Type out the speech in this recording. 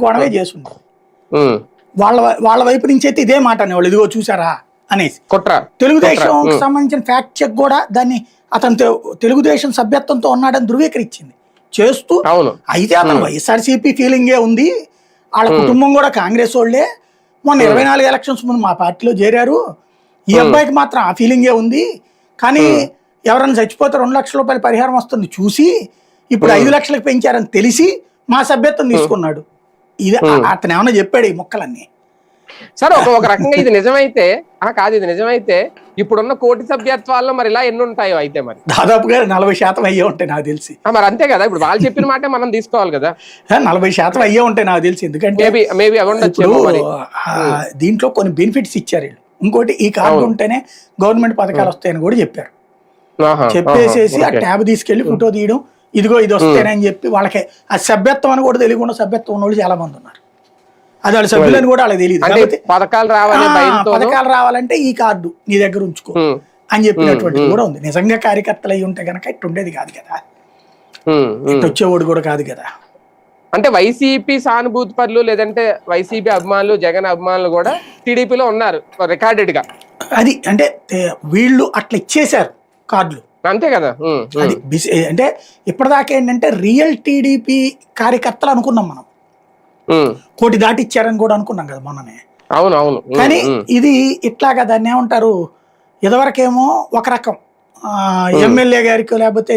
కొనవే చేస్తుండే వాళ్ళ వాళ్ళ వైపు నుంచి అయితే ఇదే మాట అనేవాళ్ళు, ఇదిగో చూసారా అనేసి. తెలుగుదేశం సంబంధించిన ఫ్యాక్ట్ చెక్ కూడా దాన్ని అతను తెలుగుదేశం సభ్యత్వంతో ఉన్నాడని ధృవీకరించింది చేస్తూ. అయితే అతను వైఎస్ఆర్సీపీ ఫీలింగే ఉంది, వాళ్ళ కుటుంబం కూడా కాంగ్రెస్ వాళ్ళే, మొన్న 24 ఎలక్షన్స్ ముందు మా పార్టీలో చేరారు, ఈ అబ్బాయికి మాత్రం ఆ ఫీలింగే ఉంది, కానీ ఎవరైనా చచ్చిపోతే 2 లక్షల రూపాయల పరిహారం వస్తుంది చూసి ఇప్పుడు 5 లక్షలకు పెంచారని తెలిసి మా సభ్యత్వం తీసుకున్నాడు. ఇది అతను ఏమన్నా చెప్పాడు ఈ మొక్కలన్నీ. సరే ఒక రకంగా ఇది నిజమైతే కాదు, ఇది నిజమైతే ఇప్పుడున్న కోటి సభ్యత్వాల్లో మరి ఇలా ఎన్ని ఉంటాయో అయితే మరి దాదాపుగా 40% అయ్యే ఉంటాయి నాకు తెలిసి. మరి అంతే కదా, ఇప్పుడు వాళ్ళు చెప్పిన మాటే మనం తీసుకోవాలి కదా. 40% అయ్యే ఉంటాయి నాకు తెలిసి, ఎందుకంటే దీంట్లో కొన్ని బెనిఫిట్స్ ఇచ్చారు వీళ్ళు. ఇంకోటి ఈ కార్డు ఉంటేనే గవర్నమెంట్ పథకాలు వస్తాయని కూడా చెప్పారు. చెప్పేసేసి ఆ ట్యాబ్ తీసుకెళ్లి ఫోటో తీయడం, ఇదిగో ఇది వస్తేనని చెప్పి వాళ్ళకి ఆ సభ్యత్వం అని కూడా తెలియకుండా సభ్యత్వం ఉన్న వాళ్ళు చాలా మంది ఉన్నారు. అది వాళ్ళ సభ్యులని కూడా వాళ్ళకి తెలియదు. పథకాలు రావాలంటే ఈ కార్డు నీ దగ్గర ఉంచుకో అని చెప్పినటువంటి కూడా ఉంది. నిజంగా కార్యకర్తలు అయి ఉంటే కనుక ఇట్టు ఉండేది కాదు కదా, ఇటు వచ్చేవాడు కూడా కాదు కదా. అంటే వైసీపీ సానుభూతి పరులు లేదంటే వైసీపీ అభిమానులు, జగన్ అభిమానులు కూడా టీడీపీలో ఉన్నారు రికార్డెడ్ గా. అది అంటే వీళ్ళు అట్లా ఇచ్చేశారు కార్డులు, అంతే కదా. అది అంటే ఇప్పటిదాకా ఏంటంటే రియల్ టీడీపీ కార్యకర్తలు అనుకున్నాం మనం, కోటి దాటి ఇచ్చారని కూడా అనుకున్నాం కదా మొన్ననే. అవును. కానీ ఇది ఇట్లాగా దాన్ని ఏమంటారు, ఇదివరకేమో ఒక రకం ఎమ్మెల్యే గారికి లేకపోతే